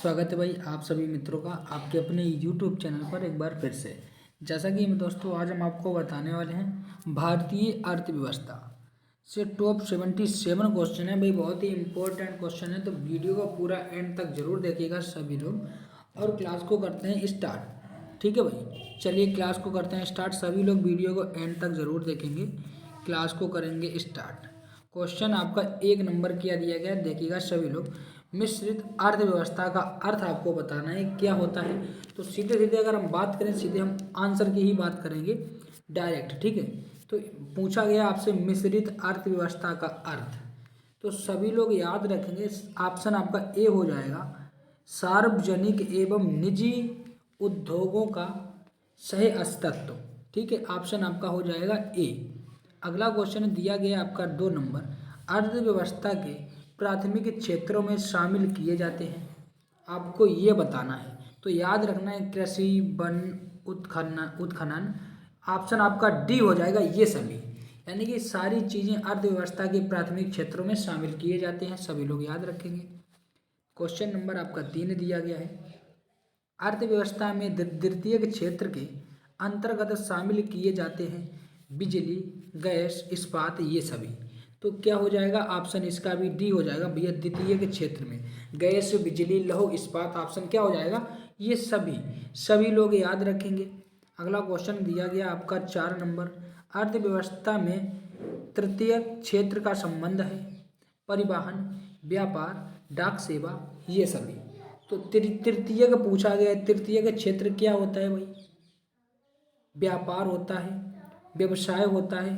स्वागत है भाई आप सभी मित्रों का आपके अपने YouTube चैनल पर एक बार फिर से। जैसा कि दोस्तों आज हम आपको बताने वाले हैं भारतीय अर्थव्यवस्था से टॉप 77 क्वेश्चन है भाई, बहुत ही इंपॉर्टेंट क्वेश्चन है। तो वीडियो को पूरा एंड तक जरूर देखिएगा सभी लोग, और क्लास को करते हैं स्टार्ट। ठीक है भाई, चलिए क्लास को करते हैं स्टार्ट। सभी लोग वीडियो को एंड तक जरूर देखेंगे, क्लास को करेंगे स्टार्ट। क्वेश्चन आपका 1 नंबर किया दिया गया, देखिएगा सभी लोग। मिश्रित अर्थव्यवस्था का अर्थ आपको बताना है क्या होता है। तो सीधे सीधे अगर हम बात करें, सीधे हम आंसर की ही बात करेंगे डायरेक्ट। ठीक है, तो पूछा गया आपसे मिश्रित अर्थव्यवस्था का अर्थ, तो सभी लोग याद रखेंगे ऑप्शन आपका ए हो जाएगा, सार्वजनिक एवं निजी उद्योगों का सह अस्तित्व। ठीक है, ऑप्शन आपका हो जाएगा ए। अगला क्वेश्चन दिया गया आपका 2 नंबर, अर्थव्यवस्था के प्राथमिक क्षेत्रों में शामिल किए जाते हैं, आपको ये बताना है। तो याद रखना है कृषि, वन, उत्खनन। ऑप्शन आपका डी हो जाएगा ये सभी, यानी कि सारी चीज़ें अर्थव्यवस्था के प्राथमिक क्षेत्रों में शामिल किए जाते हैं, सभी लोग याद रखेंगे। क्वेश्चन नंबर आपका 3 दिया गया है, अर्थव्यवस्था में द्वितीय क्षेत्र के अंतर्गत शामिल किए जाते हैं बिजली, गैस, इस्पात, ये सभी। तो क्या हो जाएगा ऑप्शन इसका भी डी हो जाएगा भैया, द्वितीय के क्षेत्र में गैस, बिजली, लौह, इस्पात, ऑप्शन क्या हो जाएगा ये सभी लोग याद रखेंगे। अगला क्वेश्चन दिया गया आपका 4 नंबर, अर्थव्यवस्था में तृतीय क्षेत्र का संबंध है परिवहन, व्यापार, डाक सेवा, ये सभी। तो तृतीय का पूछा गया है, तृतीय का क्षेत्र क्या होता है भाई? व्यापार होता है, व्यवसाय होता है,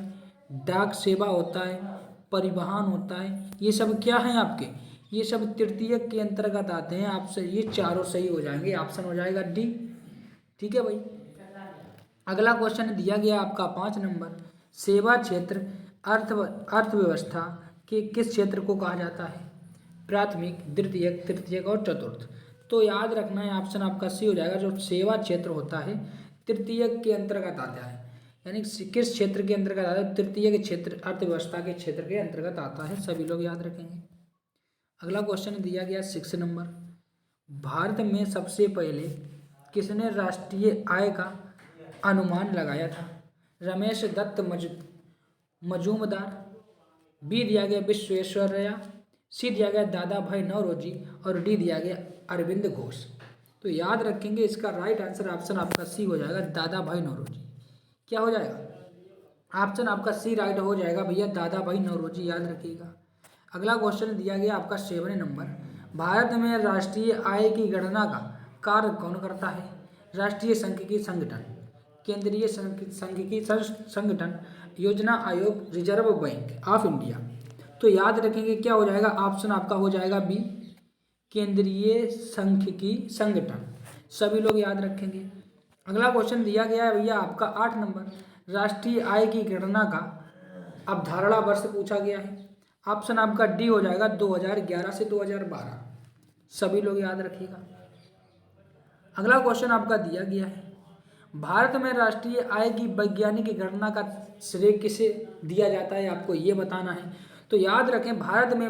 डाक सेवा होता है, परिवहन होता है, ये सब क्या है आपके, ये सब तृतीय के अंतर्गत आते हैं। आपसे ये चारों सही हो जाएंगे, ऑप्शन हो जाएगा डी। ठीक है भाई। अगला क्वेश्चन दिया गया आपका 5 नंबर, सेवा क्षेत्र अर्थव्यवस्था के किस क्षेत्र को कहा जाता है? प्राथमिक, द्वितीयक, तृतीयक और चतुर्थ। तो याद रखना है ऑप्शन आपका सी हो जाएगा, जो सेवा क्षेत्र होता है तृतीयक के अंतर्गत आता है, यानी किस क्षेत्र के अंतर्गत आता है? तृतीय के क्षेत्र, अर्थव्यवस्था के क्षेत्र के अंतर्गत आता है, सभी लोग याद रखेंगे। अगला क्वेश्चन दिया गया 6 नंबर, भारत में सबसे पहले किसने राष्ट्रीय आय का अनुमान लगाया था? रमेश दत्त मजूमदार, बी दिया गया विश्वेश्वरैया, सी दिया गया दादा भाई नौरोजी, और डी दिया गया अरविंद घोष। तो याद रखेंगे इसका राइट आंसर ऑप्शन आपका सी हो जाएगा, दादा भाई नौरोजी। क्या हो जाएगा ऑप्शन आपका सी राइट हो जाएगा भैया, दादा भाई नौरोजी, याद रखिएगा। अगला क्वेश्चन दिया गया आपका 7 नंबर, भारत में राष्ट्रीय आय की गणना का कार्य कौन करता है? राष्ट्रीय सांख्यिकी संगठन, केंद्रीय सांख्यिकी संगठन, योजना आयोग, रिजर्व बैंक ऑफ इंडिया। तो याद रखेंगे क्या हो जाएगा ऑप्शन आपका हो जाएगा बी, केंद्रीय सांख्यिकी संगठन, सभी लोग याद रखेंगे। अगला क्वेश्चन दिया गया है भैया आपका 8 नंबर, राष्ट्रीय आय की गणना का अवधारणा वर्ष पूछा गया है। ऑप्शन आपका डी हो जाएगा 2011 से 2012, सभी लोग याद रखिएगा। अगला क्वेश्चन आपका दिया गया है, भारत में राष्ट्रीय आय की वैज्ञानिक गणना का श्रेय किसे दिया जाता है, आपको ये बताना है। तो याद रखें भारत में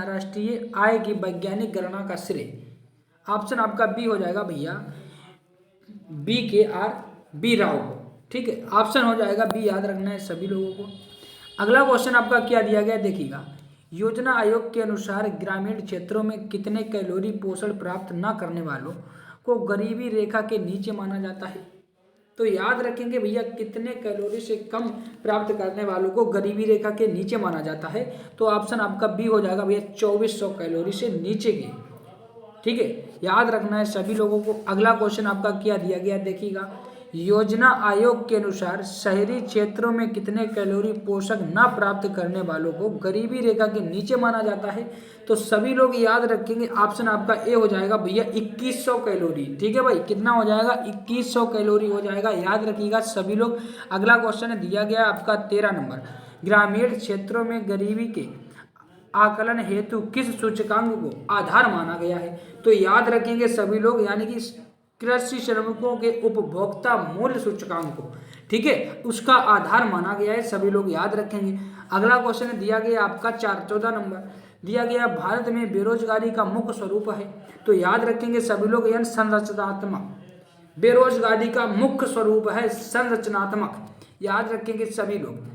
राष्ट्रीय आय की वैज्ञानिक गणना का श्रेय, ऑप्शन आपका बी हो जाएगा भैया, बी राव को। ठीक है, ऑप्शन हो जाएगा बी, याद रखना है सभी लोगों को। अगला क्वेश्चन आपका क्या दिया गया देखिएगा, योजना आयोग के अनुसार ग्रामीण क्षेत्रों में कितने कैलोरी पोषण प्राप्त न करने वालों को गरीबी रेखा के नीचे माना जाता है? तो याद रखेंगे भैया कितने कैलोरी से कम प्राप्त करने वालों को गरीबी रेखा के नीचे माना जाता है। तो ऑप्शन आपका बी हो जाएगा भैया, 2400 कैलोरी से नीचे के। ठीक है, याद रखना है सभी लोगों को। अगला क्वेश्चन आपका क्या दिया गया देखिएगा, योजना आयोग के अनुसार शहरी क्षेत्रों में कितने कैलोरी पोषक न प्राप्त करने वालों को गरीबी रेखा के नीचे माना जाता है? तो सभी लोग याद रखेंगे ऑप्शन आपका ए हो जाएगा भैया, 2100 कैलोरी। ठीक है भाई, कितना हो जाएगा 2100 कैलोरी हो जाएगा, याद रखिएगा सभी लोग। अगला क्वेश्चन दिया गया आपका 13 नंबर, ग्रामीण क्षेत्रों में गरीबी के आकलन हेतु किस सूचकांक को आधार माना गया है? तो याद रखेंगे सभी लोग, यानी कि कृषि श्रमिकों के उपभोक्ता मूल्य सूचकांक को, ठीक है, उसका आधार माना गया है, सभी लोग याद रखेंगे। अगला क्वेश्चन दिया गया आपका 14 नंबर, दिया गया भारत में बेरोजगारी का मुख्य स्वरूप है, तो याद रखेंगे सभी लोग यह संरचनात्मक। बेरोजगारी का मुख्य स्वरूप है संरचनात्मक, याद रखेंगे सभी लोग।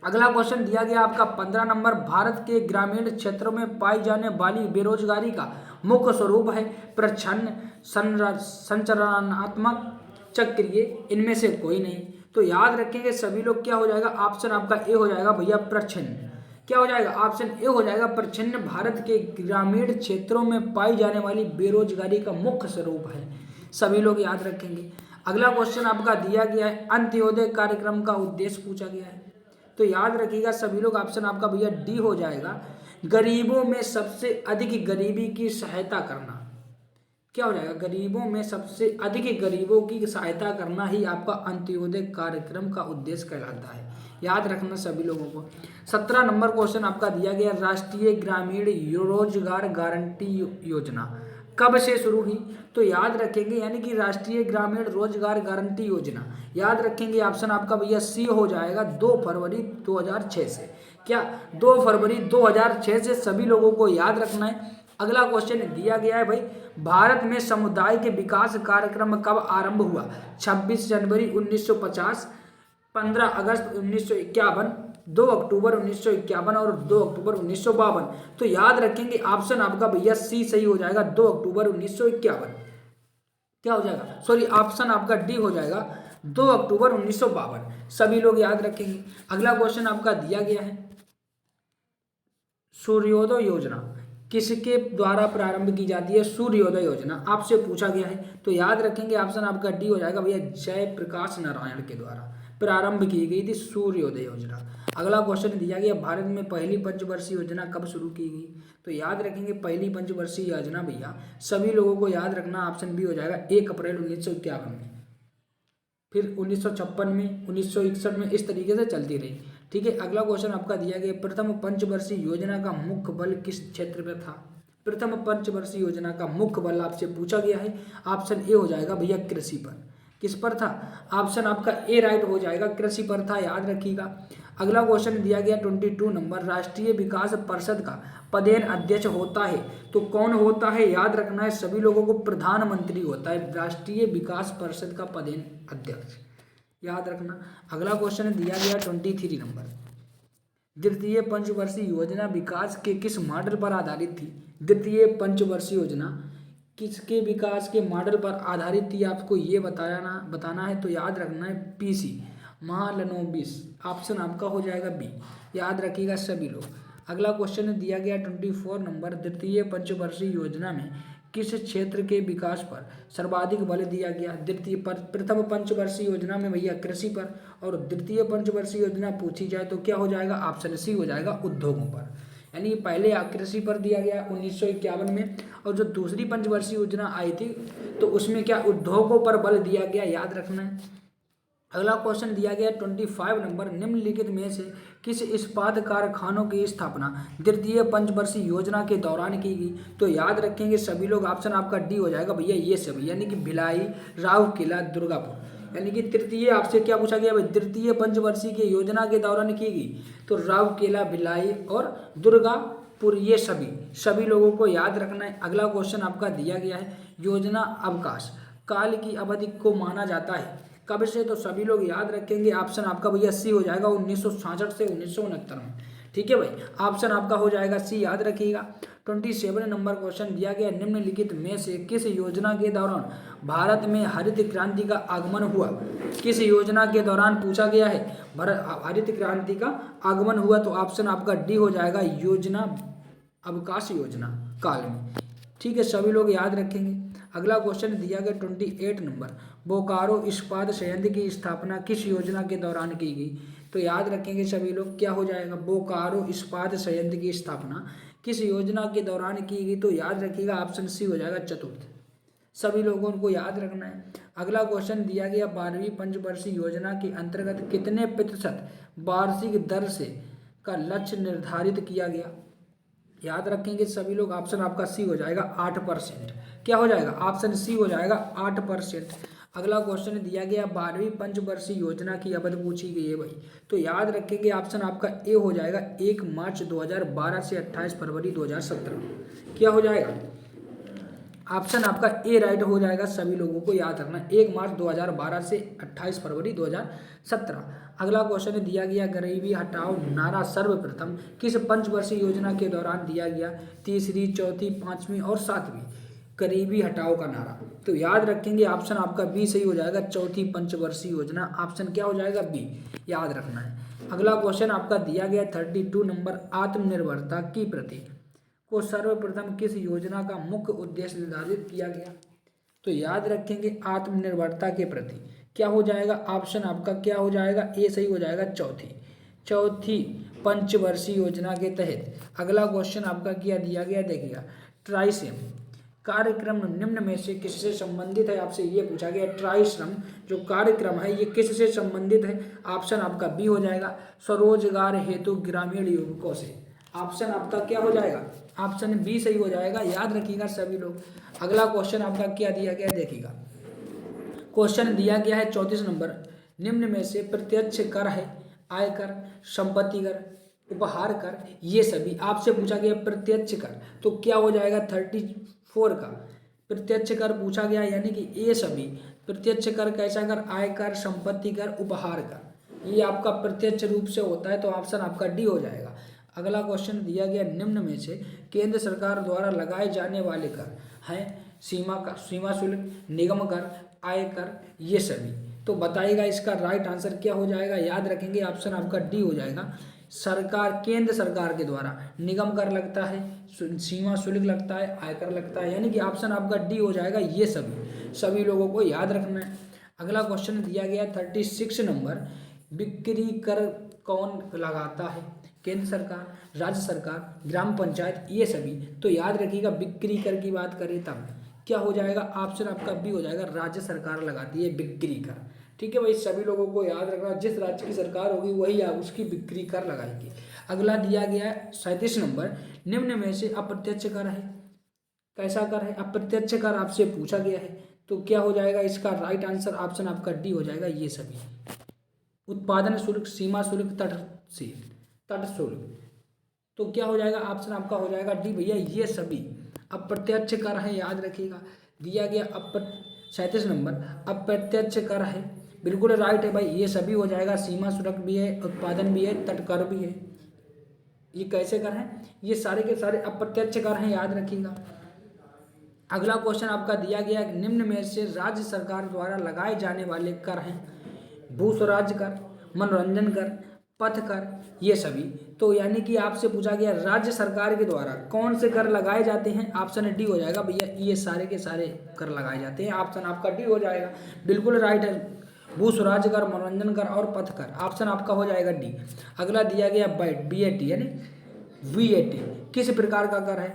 अगला क्वेश्चन दिया गया आपका 15 नंबर, भारत के ग्रामीण क्षेत्रों में पाई जाने वाली बेरोजगारी का मुख्य स्वरूप है प्रच्छन्न, संरचनात्मक, चक्रीय, इनमें से कोई नहीं। तो याद रखेंगे सभी लोग, क्या हो जाएगा ऑप्शन आपका ए हो जाएगा भैया प्रच्छन्न। क्या हो जाएगा ऑप्शन ए हो जाएगा प्रच्छन्न, भारत के ग्रामीण क्षेत्रों में पाई जाने वाली बेरोजगारी का मुख्य स्वरूप है, सभी लोग याद रखेंगे। अगला क्वेश्चन आपका दिया गया है अंत्योदय कार्यक्रम का उद्देश्य पूछा गया है, तो याद रखिएगा सभी लोग ऑप्शन आपका भैया डी हो जाएगा, गरीबों में सबसे अधिक गरीबी की सहायता करना। क्या हो जाएगा, गरीबों में सबसे अधिक गरीबों की सहायता करना ही आपका अंत्योदय कार्यक्रम का उद्देश्य कहलाता है, याद रखना सभी लोगों को। 17 नंबर क्वेश्चन आपका दिया गया राष्ट्रीय ग्रामीण रोजगार गारंटी योजना कब से शुरू हुई, तो याद रखेंगे यानी कि राष्ट्रीय ग्रामीण रोजगार गारंटी योजना, याद रखेंगे ऑप्शन आपका भैया सी हो जाएगा 2 फरवरी 2006 से। क्या 2 फरवरी 2006 से, सभी लोगों को याद रखना है। अगला क्वेश्चन दिया गया है भाई, भारत में समुदाय के विकास कार्यक्रम कब आरंभ हुआ, 26 जनवरी 1950, 15 अगस्त 1951, 2 अक्टूबर 1951 और 2 अक्टूबर 1952। तो याद रखेंगे ऑप्शन आपका भैया सी सही हो जाएगा 2 अक्टूबर 1951। क्या हो जाएगा, सॉरी ऑप्शन आपका डी हो जाएगा 2 अक्टूबर 1952, सभी लोग याद रखेंगे। अगला क्वेश्चन आपका दिया गया है सूर्योदय योजना किसके द्वारा प्रारंभ की जाती है, सूर्योदय योजना आपसे पूछा गया है, तो याद रखेंगे ऑप्शन आपका डी हो जाएगा भैया जयप्रकाश नारायण के द्वारा प्रारंभ की गई थी सूर्योदय योजना। अगला क्वेश्चन दिया गया भारत में पहली पंचवर्षीय योजना कब शुरू की गई, तो याद रखेंगे पहली पंचवर्षीय योजना भैया सभी लोगों को याद रखना ऑप्शन बी हो जाएगा 1 अप्रैल 1951 में, फिर 1956 में, 1961 में, इस तरीके से चलती रही। ठीक है, अगला क्वेश्चन आपका दिया गया प्रथम पंचवर्षीय योजना का मुख्य बल किस क्षेत्र में था, प्रथम पंचवर्षीय योजना का मुख्य बल आपसे पूछा गया है, ऑप्शन ए हो जाएगा भैया कृषि पर। किस पर था, ऑप्शन आपका ए राइट हो जाएगा, कृषि पर था, याद रखिएगा। अगला क्वेश्चन दिया गया 22 नंबर, राष्ट्रीय विकास परिषद का पदेन अध्यक्ष होता है, तो कौन होता है, याद रखना है सभी लोगों को, प्रधानमंत्री होता है राष्ट्रीय विकास परिषद का पदेन अध्यक्ष, याद रखना। अगला क्वेश्चन दिया गया 23 नंबर, द्वितीय पंचवर्षीय योजना विकास के किस मॉडल पर आधारित थी, द्वितीय पंचवर्षीय योजना किसके विकास के मॉडल पर आधारित थी, आपको ये बताना है, तो याद रखना है पीसी महालनोबिस, ऑप्शन आपका हो जाएगा बी, याद रखिएगा सभी लोग। अगला क्वेश्चन दिया गया 24 नंबर, द्वितीय पंचवर्षीय योजना में किस क्षेत्र के विकास पर सर्वाधिक बल दिया गया, प्रथम पंचवर्षीय योजना में भैया कृषि पर, और द्वितीय पंचवर्षीय योजना पूछी जाए तो क्या हो जाएगा, ऑप्शन सी हो जाएगा उद्योगों पर, यानी पहले कृषि पर दिया गया 1951 में, और जो दूसरी पंचवर्षीय योजना आई थी तो उसमें क्या उद्योगों पर बल दिया गया, याद रखना है। अगला क्वेश्चन दिया गया 25 नंबर, निम्नलिखित में से किस इस्पात कारखानों की स्थापना द्वितीय पंचवर्षीय योजना के दौरान की गई, तो याद रखेंगे सभी लोग ऑप्शन आपका डी हो जाएगा भैया ये सभी, यानी कि भिलाई, राउरकेला, दुर्गापुर, यानी कि तृतीय आपसे क्या पूछा गया भाई, तृतीय पंचवर्षीय की योजना के दौरान की गई, तो राउरकेला, भिलाई और दुर्गापुर, ये सभी लोगों को याद रखना है। अगला क्वेश्चन आपका दिया गया है योजना अवकाश काल की अवधि को माना जाता है कब से, तो सभी लोग याद रखेंगे ऑप्शन आपका भैया सी हो जाएगा 1966 से 1969 में। ठीक है भाई, ऑप्शन आपका हो जाएगा सी, याद रखिएगा। 27 नंबर क्वेश्चन दिया गया निम्नलिखित में से किस योजना के दौरान भारत में हरित क्रांति का आगमन हुआ, किस योजना के दौरान पूछा गया है हरित क्रांति का आगमन हुआ, तो ऑप्शन आपका डी हो जाएगा योजना अवकाश योजना काल में। ठीक है, सभी लोग याद रखेंगे। अगला क्वेश्चन दिया गया 28 नंबर, बोकारो इस्पात संयंत्र की स्थापना किस योजना के दौरान की गई, तो याद रखेंगे सभी लोग क्या हो जाएगा, बोकारो इस्पात संयंत्र की स्थापना किस योजना के दौरान की गई, तो याद रखिएगा ऑप्शन सी हो जाएगा चतुर्थ, सभी लोगों को याद रखना है। अगला क्वेश्चन दिया गया 12वीं पंचवर्षीय योजना के अंतर्गत कितने प्रतिशत वार्षिक दर से का लक्ष्य निर्धारित किया गया, याद रखेंगे सभी लोग, ऑप्शन आपका सी हो जाएगा 8%, क्या हो जाएगा ऑप्शन सी हो जाएगा 8%। अगला क्वेश्चन दिया गया 12वीं पंचवर्षीय योजना की अवधि पूछी गई है भाई। तो याद रखेंगे ऑप्शन आपका ए हो जाएगा 1 मार्च 2012 से 28 फरवरी 2017। क्या हो जाएगा? ऑप्शन आपका ए राइट हो जाएगा। सभी लोगों को याद रखना 1 मार्च 2012 से 28 फरवरी 2017। अगला क्वेश्चन दिया गया गरीबी हटाओ नारा सर्वप्रथम किस पंचवर्षीय योजना के दौरान दिया गया? तीसरी, चौथी, पांचवी और सातवीं गरीबी हटाओ का नारा। तो याद रखेंगे ऑप्शन आपका बी सही हो जाएगा। चौथी पंचवर्षीय योजना ऑप्शन क्या हो जाएगा? बी, याद रखना है। अगला क्वेश्चन आपका दिया गया 32 नंबर आत्मनिर्भरता की प्रति को सर्वप्रथम किस योजना का मुख्य उद्देश्य निर्धारित किया गया? तो याद रखेंगे आत्मनिर्भरता के प्रति क्या हो जाएगा? ऑप्शन आपका क्या हो जाएगा? ए सही हो जाएगा। चौथी पंचवर्षीय योजना के तहत। अगला क्वेश्चन आपका क्या दिया गया देखिएगा, ट्राइसेम कार्यक्रम निम्न में से किससे संबंधित है? आपसे ये पूछा गया ट्राइश्रम जो कार्यक्रम है ये किससे संबंधित है? ऑप्शन आपका बी हो जाएगा, स्वरोजगार हेतु ग्रामीण युवकों से। ऑप्शन आपका क्या हो जाएगा? ऑप्शन बी सही हो जाएगा। याद रखिएगा सभी लोग। अगला क्वेश्चन आपका क्या दिया गया देखिएगा, क्वेश्चन दिया गया है 34 नंबर, निम्न में से प्रत्यक्ष कर है आयकर, संपत्ति कर, उपहार कर, ये सभी आपसे पूछा गया प्रत्यक्ष कर। तो क्या हो जाएगा? 34 का प्रत्यक्ष कर पूछा गया, यानी कि ये सभी प्रत्यक्ष कर कैसा कर? आयकर, संपत्ति कर, उपहार कर, ये आपका प्रत्यक्ष रूप से होता है। तो ऑप्शन आपका डी हो जाएगा। अगला क्वेश्चन दिया गया निम्न में से केंद्र सरकार द्वारा लगाए जाने वाले कर हैं सीमा शुल्क, निगम कर, आयकर, ये सभी। तो बताइएगा इसका राइट आंसर क्या हो जाएगा? याद रखेंगे ऑप्शन आपका डी हो जाएगा। सरकार, केंद्र सरकार के द्वारा निगम कर लगता है, सीमा शुल्क लगता है, आयकर लगता है, यानी कि ऑप्शन आपका डी हो जाएगा। ये सभी लोगों को याद रखना है। अगला क्वेश्चन दिया गया 36 नंबर, बिक्री कर कौन लगाता है? केंद्र सरकार, राज्य सरकार, ग्राम पंचायत, ये सभी। तो याद रखिएगा बिक्री कर की बात करें तब क्या हो जाएगा? ऑप्शन आपका बी हो जाएगा, राज्य सरकार लगाती है बिक्री कर। ठीक है भाई, सभी लोगों को याद रखना, जिस राज्य की सरकार होगी वही उसकी बिक्री कर लगाएगी। अगला दिया गया है 37 नंबर, निम्न में से अप्रत्यक्ष कर है कैसा कर है? अप्रत्यक्ष कर आपसे पूछा गया है। तो क्या हो जाएगा इसका राइट आंसर? ऑप्शन आपका डी हो जाएगा। ये सभी उत्पादन शुल्क, सीमा शुल्क, तट शुल्क। तो क्या हो जाएगा? ऑप्शन आपका हो जाएगा डी भैया, ये सभी अप्रत्यक्ष कर है। याद रखिएगा दिया गया 37 नंबर अप्रत्यक्ष कर है, बिल्कुल राइट है भाई, ये सभी हो जाएगा। सीमा शुल्क भी है, उत्पादन भी है, तट कर भी है। ये कैसे कर हैं? ये सारे के सारे अप्रत्यक्ष कर हैं, याद रखिएगा। अगला क्वेश्चन आपका दिया गया निम्न में से राज्य सरकार द्वारा लगाए जाने वाले कर हैं भू स्वराज कर, मनोरंजन कर, पथ कर, ये सभी। तो यानी कि आपसे पूछा गया राज्य सरकार के द्वारा कौन से कर लगाए जाते हैं? ऑप्शन डी हो जाएगा भैया, ये सारे के सारे कर लगाए जाते हैं। ऑप्शन आपका डी हो जाएगा, बिल्कुल राइट है। भू स्वराज कर, मनोरंजन कर और पथ कर, ऑप्शन आपका हो जाएगा डी। अगला दिया गया BAT यानी VAT किस प्रकार का कर है?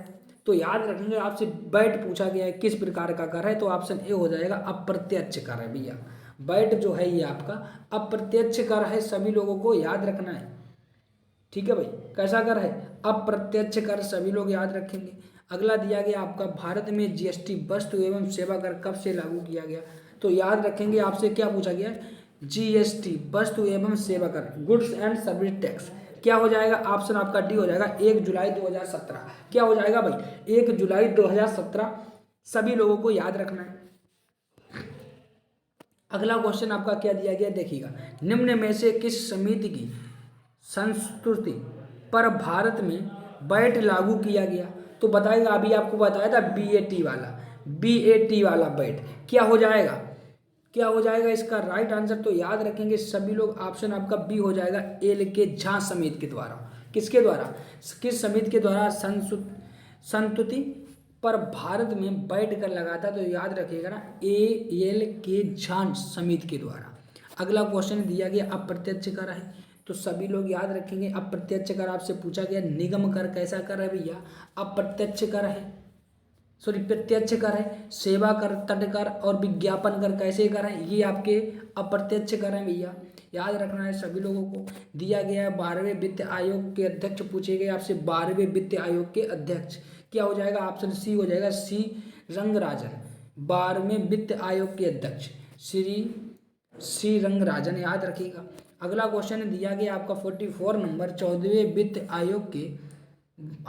तो याद रखेंगे आपसे बैट पूछा गया है किस प्रकार का कर है, तो ऑप्शन ए हो जाएगा, अप्रत्यक्ष कर है भैया। बैट जो है ये आपका अप्रत्यक्ष कर है, सभी लोगों को याद रखना है। ठीक है भाई, कैसा कर है? अप्रत्यक्ष कर, सभी लोग याद रखेंगे। अगला दिया गया आपका भारत में GST वस्तु एवं सेवा कर कब से लागू किया गया? तो याद रखेंगे आपसे क्या पूछा गया? GST वस्तु एवं सेवा कर, गुड्स एंड सर्विस टैक्स, क्या हो जाएगा? ऑप्शन आपका डी हो जाएगा, 1 जुलाई 2017। क्या हो जाएगा भाई? 1 जुलाई 2017, सभी लोगों को याद रखना है। अगला क्वेश्चन आपका क्या दिया गया देखिएगा, निम्न में से किस समिति की संस्तुति पर भारत में बैट लागू किया गया? तो बताएगा, अभी आपको बताया था BAT वाला बैट, क्या हो जाएगा? क्या हो जाएगा इसका राइट आंसर? तो याद रखेंगे सभी लोग, ऑप्शन आपका बी हो जाएगा, LK झा समिति के द्वारा। किसके द्वारा? किस समिति के द्वारा संस्तुति पर भारत में बैठ कर लगाता? तो याद रखिएगा ना, LK झा समिति के द्वारा। अगला क्वेश्चन दिया गया अप्रत्यक्ष कर है, तो सभी लोग याद रखेंगे अप्रत्यक्ष कर आपसे पूछा गया। निगम कर कैसा कर है भैया? अप्रत्यक्ष कर है, सॉरी प्रत्यक्ष कर है। सेवा कर, तट कर और विज्ञापन कर कैसे कर है? ये आपके अप्रत्यक्ष कर हैं भैया, याद रखना है सभी लोगों को। दिया गया है 12वें वित्त आयोग के अध्यक्ष पूछे गए आपसे, 12वें वित्त आयोग के अध्यक्ष क्या हो जाएगा? ऑप्शन सी हो जाएगा, सी रंगराजन, 12वें वित्त आयोग के अध्यक्ष। श्रीरंगराजन, याद रखिएगा। अगला क्वेश्चन दिया गया आपका 44 नंबर, 14वें वित्त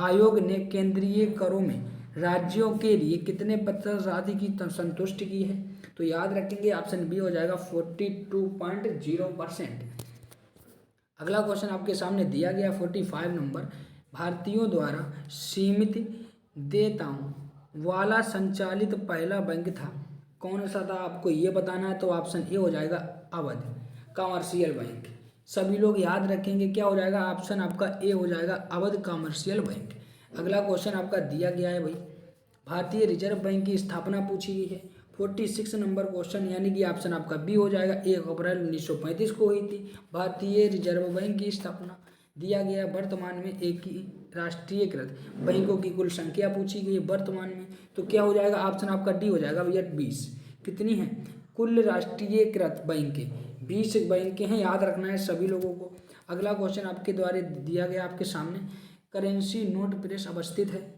आयोग ने केंद्रीय करों में राज्यों के लिए कितने प्रतिशत राशि की संतुष्टि की है? तो याद रखेंगे ऑप्शन बी हो जाएगा 42.0%। अगला क्वेश्चन आपके सामने दिया गया 45 नंबर, भारतीयों द्वारा सीमित देयताओं वाला संचालित पहला बैंक था, कौन सा था? आपको ये बताना है। तो ऑप्शन ए हो जाएगा अवध कमर्शियल बैंक। सभी लोग याद रखेंगे, क्या हो जाएगा? ऑप्शन आपका ए हो जाएगा अवध कमर्शियल बैंक। अगला क्वेश्चन आपका दिया गया है भाई, भारतीय रिजर्व बैंक की स्थापना पूछी गई है। 46 नंबर क्वेश्चन, यानी कि ऑप्शन आपका बी हो जाएगा 1 अप्रैल 1935 को हुई थी भारतीय रिजर्व बैंक की स्थापना। दिया गया वर्तमान में एक ही राष्ट्रीयकृत बैंकों की कुल संख्या पूछी गई है वर्तमान में, तो क्या हो जाएगा? ऑप्शन आपका डी हो जाएगा भैया 20। कितनी है कुल राष्ट्रीयकृत बैंकें? 20 बैंकें हैं, याद रखना है सभी लोगों को। अगला क्वेश्चन आपके द्वारा दिया गया आपके सामने, करेंसी नोट प्रेस अवस्थित है,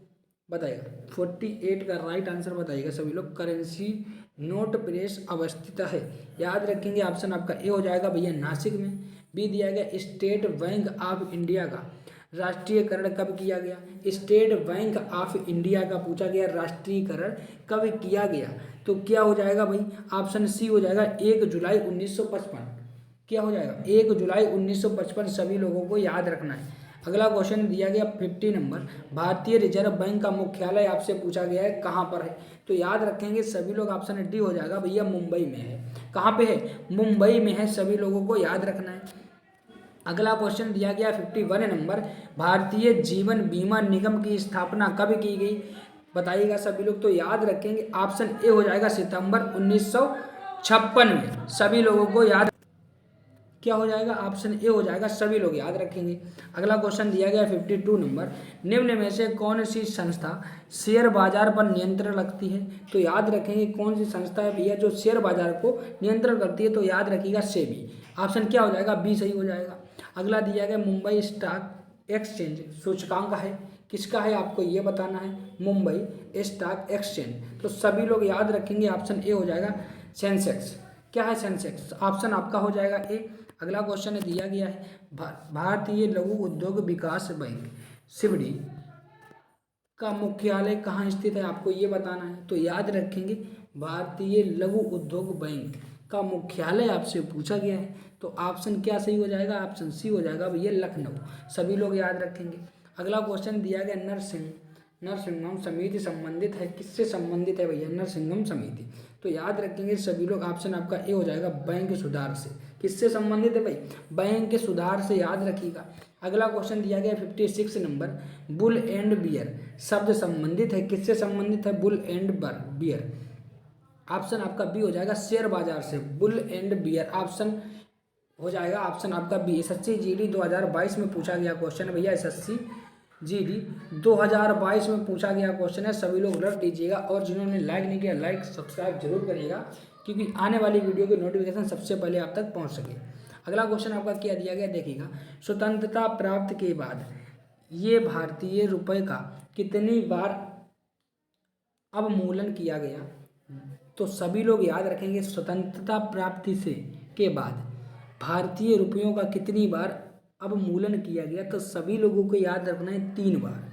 बताइएगा। 48 का राइट आंसर बताइएगा सभी लोग, करेंसी नोट प्रेस अवस्थित है, याद रखेंगे। ऑप्शन आपका ए हो जाएगा भैया नासिक में। बी दिया गया स्टेट बैंक ऑफ इंडिया का राष्ट्रीयकरण कब किया गया? स्टेट बैंक ऑफ इंडिया का पूछा गया राष्ट्रीयकरण कब किया गया, तो क्या हो जाएगा भाई? ऑप्शन सी हो जाएगा 1 जुलाई 1955। क्या हो जाएगा? 1 जुलाई 1955 सभी लोगों को याद रखना है। अगला क्वेश्चन दिया गया 50 नंबर, भारतीय रिजर्व बैंक का मुख्यालय आपसे पूछा गया है कहाँ पर है? तो याद रखेंगे सभी लोग, ऑप्शन डी हो जाएगा भैया मुंबई में है। कहाँ पे है? मुंबई में है, सभी लोगों को याद रखना है। अगला क्वेश्चन दिया गया 51 नंबर, भारतीय जीवन बीमा निगम की स्थापना कब की गई, बताइएगा सभी लोग। तो याद रखेंगे ऑप्शन ए हो जाएगा सितंबर 1956 में, सभी लोगों को याद, क्या हो जाएगा? ऑप्शन ए हो जाएगा, सभी लोग याद रखेंगे। अगला क्वेश्चन दिया गया 52 नंबर, निम्न में से कौन सी संस्था शेयर बाजार पर नियंत्रण रखती है? तो याद रखेंगे कौन सी संस्था है भैया जो शेयर बाजार को नियंत्रण करती है? तो याद रखिएगा सेबी। ऑप्शन क्या हो जाएगा? बी सही हो जाएगा। अगला दिया गया मुंबई स्टॉक एक्सचेंज सूचकांक है, किसका है आपको ये बताना है, मुंबई स्टॉक एक्सचेंज। तो सभी लोग याद रखेंगे ऑप्शन ए हो जाएगा सेंसेक्स। क्या है सेंसेक्स? ऑप्शन आपका हो जाएगा ए। अगला क्वेश्चन दिया गया है भारतीय लघु उद्योग विकास बैंक सिवड़ी का मुख्यालय कहाँ स्थित है, आपको ये बताना है। तो याद रखेंगे भारतीय लघु उद्योग बैंक का मुख्यालय आपसे पूछा गया है, तो ऑप्शन क्या सही हो जाएगा? ऑप्शन सी हो जाएगा भैया लखनऊ, सभी लोग याद रखेंगे। अगला क्वेश्चन दिया गया नरसिंहम समिति संबंधित है, किससे संबंधित है भैया? नरसिंहम समिति। तो याद रखेंगे सभी लोग, ऑप्शन आपका ए हो जाएगा बैंक सुधार से। किससे संबंधित है भाई? बैंक के सुधार से, याद रखिएगा। अगला क्वेश्चन दिया गया 56 नंबर, बुल एंड बियर शब्द संबंधित है, किससे संबंधित है? Bull and bear. ऑप्शन आपका बी हो जाएगा शेयर बाजार से, बुल एंड बियर ऑप्शन हो जाएगा ऑप्शन आपका बी। एसएससी जीडी 2022 में पूछा गया क्वेश्चन भैया, एसएससी जीडी 2022 में पूछा गया क्वेश्चन है, सभी लोग रट लीजिएगा। और जिन्होंने लाइक नहीं किया लाइक सब्सक्राइब जरूर करिएगा, क्योंकि आने वाली वीडियो की नोटिफिकेशन सबसे पहले आप तक पहुंच सके। अगला क्वेश्चन आपका क्या दिया गया देखिएगा, स्वतंत्रता प्राप्त के बाद ये भारतीय रुपये का कितनी बार अवमूल्यन किया गया? तो सभी लोग याद रखेंगे स्वतंत्रता प्राप्ति से के बाद भारतीय रुपयों का कितनी बार अवमूल्यन किया गया? तो सभी लोगों को याद रखना है 3 बार।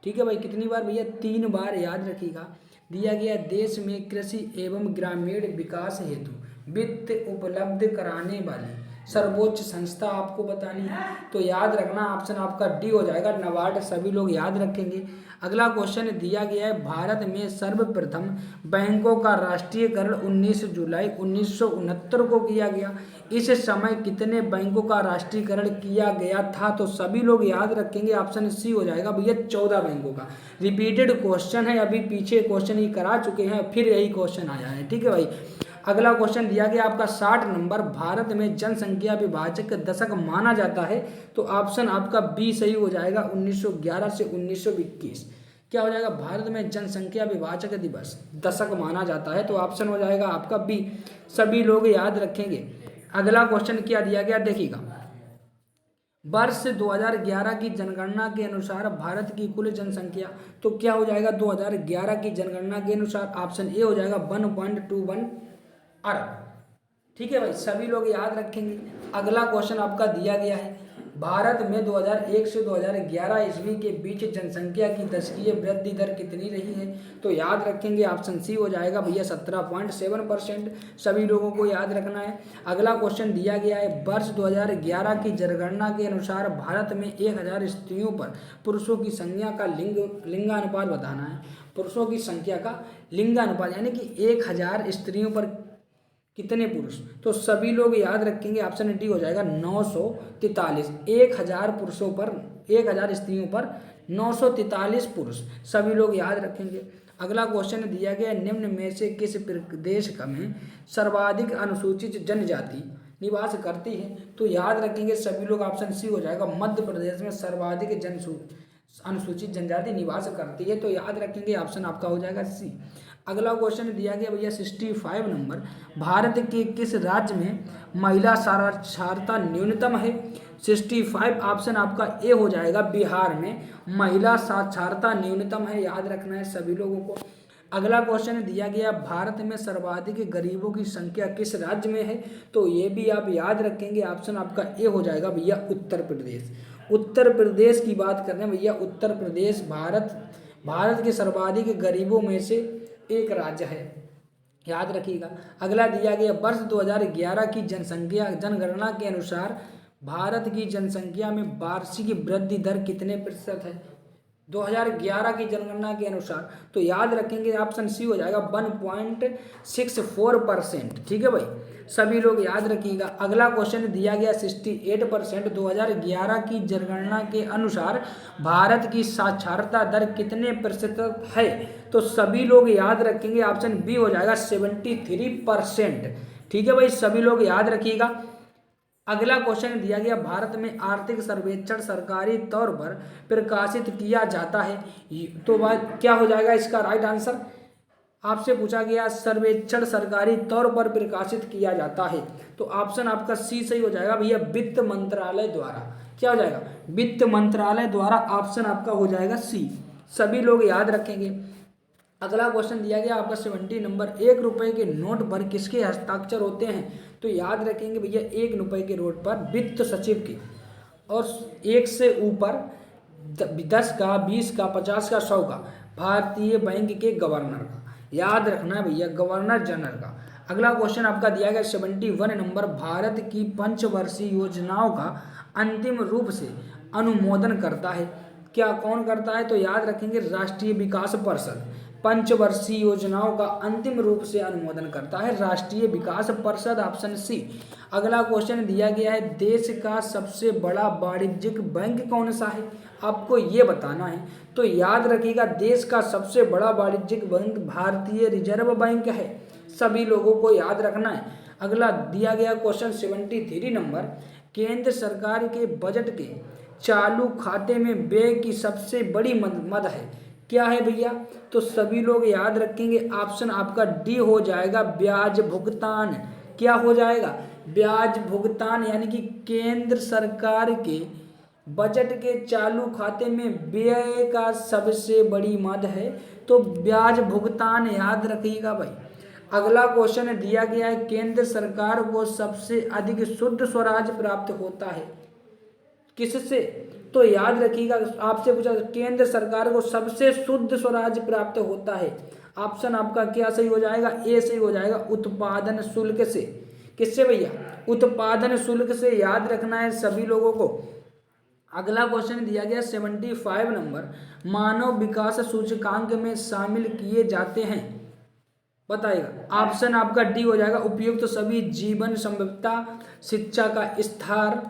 ठीक है भाई, कितनी बार भैया? 3 बार याद रखिएगा। दिया गया देश में कृषि एवं ग्रामीण विकास हेतु वित्त उपलब्ध कराने वाली सर्वोच्च संस्था आपको बतानी है, तो याद रखना ऑप्शन आपका डी हो जाएगा नाबार्ड, सभी लोग याद रखेंगे। अगला क्वेश्चन दिया गया है भारत में सर्वप्रथम बैंकों का राष्ट्रीयकरण 19 जुलाई 1969 को किया गया, इस समय कितने बैंकों का राष्ट्रीयकरण किया गया था? तो सभी लोग याद रखेंगे ऑप्शन सी हो जाएगा भैया 14 बैंकों का। रिपीटेड क्वेश्चन है, अभी पीछे क्वेश्चन ही करा चुके हैं, फिर यही क्वेश्चन आया है। ठीक है भाई, अगला क्वेश्चन दिया गया आपका 60 नंबर, भारत में जनसंख्या विभाजक दशक माना जाता है, तो ऑप्शन आपका बी सही हो जाएगा 1911 से 1921। क्या हो जाएगा? भारत में जनसंख्या विभाजक दिवस दशक माना जाता है, तो ऑप्शन हो जाएगा आपका बी, सभी लोग याद रखेंगे। अगला क्वेश्चन क्या दिया गया देखिएगा, वर्ष 2011 की जनगणना के अनुसार भारत की कुल जनसंख्या, तो क्या हो जाएगा? 2011 की जनगणना के अनुसार ऑप्शन ए हो जाएगा 1.21 अरब। ठीक है भाई, सभी लोग याद रखेंगे। अगला क्वेश्चन आपका दिया गया है, भारत में 2001 से 2011 ईस्वी के बीच जनसंख्या की दशकीय वृद्धि दर कितनी रही है? तो याद रखेंगे ऑप्शन सी हो जाएगा भैया 17.7%। सभी लोगों को याद रखना है। अगला क्वेश्चन दिया गया है, वर्ष 2011 की जनगणना के अनुसार भारत में 1000 स्त्रियों पर पुरुषों की संख्या का लिंगानुपात बताना है। पुरुषों की संख्या का लिंगानुपात यानी कि 1000 स्त्रियों पर कितने पुरुष? तो सभी लोग याद रखेंगे ऑप्शन डी हो जाएगा 943। 1000 पुरुषों पर 1000 स्त्रियों पर 943 पुरुष, सभी लोग याद रखेंगे। अगला क्वेश्चन दिया गया, निम्न में से किस प्रदेश में सर्वाधिक अनुसूचित जनजाति निवास करती है? तो याद रखेंगे सभी लोग ऑप्शन सी हो जाएगा, मध्य प्रदेश में सर्वाधिक अनुसूचित जनजाति निवास करती है। तो याद रखेंगे ऑप्शन आपका हो जाएगा सी। अगला क्वेश्चन दिया गया भैया 65 नंबर, भारत के किस राज्य में महिला साक्षरता न्यूनतम है? 65 ऑप्शन आपका ए हो जाएगा, बिहार में महिला साक्षरता न्यूनतम है, याद रखना है सभी लोगों को। अगला क्वेश्चन दिया गया, भारत में सर्वाधिक गरीबों की संख्या किस राज्य में है? तो ये भी आप याद रखेंगे, ऑप्शन आपका ए हो जाएगा भैया उत्तर प्रदेश। उत्तर प्रदेश की बात कर रहे हैं भैया, उत्तर प्रदेश भारत के सर्वाधिक गरीबों में से एक राज्य है, याद रखिएगा। अगला दिया गया, वर्ष 2011 की जनगणना के अनुसार भारत की जनसंख्या में वार्षिक वृद्धि दर कितने प्रतिशत है? 2011 की जनगणना के अनुसार, तो याद रखेंगे ऑप्शन सी हो जाएगा 1.64%। ठीक है भाई, सभी लोग याद रखिएगा। अगला क्वेश्चन दिया गया 68%, 2011 की जनगणना के अनुसार भारत की साक्षरता दर कितने प्रतिशत है? तो सभी लोग याद रखेंगे ऑप्शन बी हो जाएगा 73%। ठीक है भाई, सभी लोग याद रखिएगा। अगला क्वेश्चन दिया गया, भारत में आर्थिक सर्वेक्षण सरकारी तौर पर प्रकाशित किया जाता है, तो बात क्या हो जाएगा इसका राइट आंसर? आपसे पूछा गया सर्वेक्षण सरकारी तौर पर प्रकाशित किया जाता है, तो ऑप्शन आपका सी सही हो जाएगा भैया, वित्त मंत्रालय द्वारा। क्या हो जाएगा? वित्त मंत्रालय द्वारा, ऑप्शन आपका हो जाएगा सी। सभी लोग याद रखेंगे। अगला क्वेश्चन दिया गया आपका 70 नंबर, 1 रुपए के नोट पर किसके हस्ताक्षर होते हैं? तो याद रखेंगे भैया 1 रुपए के नोट पर वित्त सचिव के, और 1 से ऊपर 10 का, 20 का, 50 का, 100 का भारतीय बैंक के गवर्नर का, याद रखना है भैया, गवर्नर जनरल का। अगला क्वेश्चन आपका दिया गया 71 नंबर, भारत की पंचवर्षीय योजनाओं का अंतिम रूप से अनुमोदन करता है, क्या कौन करता है? तो याद रखेंगे राष्ट्रीय विकास परिषद। पंचवर्षीय योजनाओं का अंतिम रूप से अनुमोदन करता है राष्ट्रीय विकास परिषद, ऑप्शन सी। अगला क्वेश्चन दिया गया है, देश का सबसे बड़ा वाणिज्यिक बैंक कौन सा है? आपको ये बताना है। तो याद रखिएगा, देश का सबसे बड़ा वाणिज्यिक बैंक भारतीय रिजर्व बैंक है, सभी लोगों को याद रखना है। अगला दिया गया क्वेश्चन 73 नंबर, केंद्र सरकार के बजट के चालू खाते में व्यय की सबसे बड़ी मद है, क्या है भैया? तो सभी लोग याद रखेंगे, ऑप्शन आपका डी हो जाएगा, ब्याज भुगतान। क्या हो जाएगा? ब्याज भुगतान, यानी कि केंद्र सरकार के बजट के चालू खाते में व्यय का सबसे बड़ी मद है, तो ब्याज भुगतान, याद रखिएगा भाई। अगला क्वेश्चन दिया गया है, केंद्र सरकार को सबसे अधिक शुद्ध स्वराज प्राप्त होता है किससे? तो याद रखिएगा, आपसे पूछा केंद्र सरकार को सबसे शुद्ध स्वराज प्राप्त होता है, ऑप्शन आपका क्या सही हो जाएगा? ए सही हो जाएगा, उत्पादन शुल्क से। किससे भैया? उत्पादन शुल्क से, याद रखना है सभी लोगों को। अगला क्वेश्चन दिया गया 75 नंबर, मानव विकास सूचकांक में शामिल किए जाते हैं, बताइएगा। ऑप्शन आपका डी हो जाएगा, उपयुक्त सभी जीवन संभवता, शिक्षा का स्तर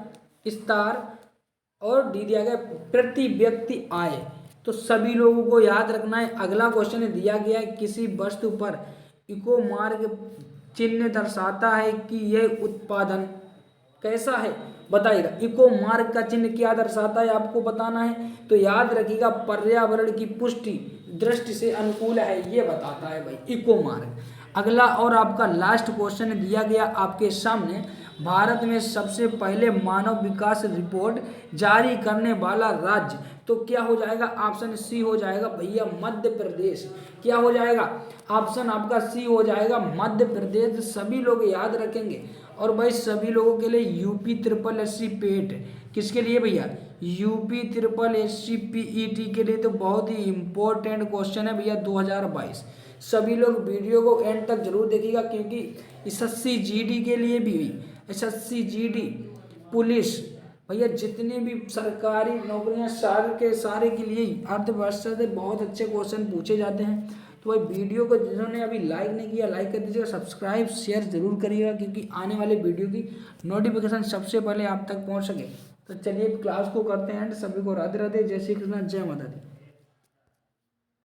और डी दिया गया प्रति व्यक्ति आय, तो सभी लोगों को याद रखना है। अगला क्वेश्चन दिया गया है, किसी वस्तु पर इको मार्क चिन्ह दर्शाता है कि यह उत्पादन कैसा है, बताइएगा। इको मार्क का चिन्ह क्या दर्शाता है, आपको बताना है। तो याद रखिएगा, पर्यावरण की पुष्टि दृष्टि से अनुकूल है, ये बताता है भाई इको मार्क। अगला और आपका लास्ट क्वेश्चन दिया गया आपके सामने, भारत में सबसे पहले मानव विकास रिपोर्ट जारी करने वाला राज्य, तो क्या हो जाएगा, ऑप्शन सी हो जाएगा भैया मध्य प्रदेश। क्या हो जाएगा, ऑप्शन आपका सी हो जाएगा मध्य प्रदेश। सभी लोग याद रखेंगे। और भाई सभी लोगों के लिए यूपी ट्रिपल एससी पेट, किसके लिए भैया, यूपी ट्रिपल एससी पीईटी के लिए तो बहुत ही इंपॉर्टेंट क्वेश्चन है भैया 2022। सभी लोग वीडियो को एंड तक जरूर देखिएगा, क्योंकि एसएससी जीडी के लिए भी, एसएससी जीडी, पुलिस, भैया जितनी भी सरकारी नौकरियां सारे के सारे के लिए अर्थव्यवस्था से बहुत अच्छे क्वेश्चन पूछे जाते हैं। तो भाई वीडियो को जिन्होंने अभी लाइक नहीं किया लाइक कर दीजिएगा, सब्सक्राइब शेयर जरूर करिएगा, क्योंकि आने वाले वीडियो की नोटिफिकेशन सबसे पहले आप तक पहुंच सके। तो चलिए क्लास को करते हैं एंड सभी को राधे राधे, जय श्री कृष्ण, जय माता दी।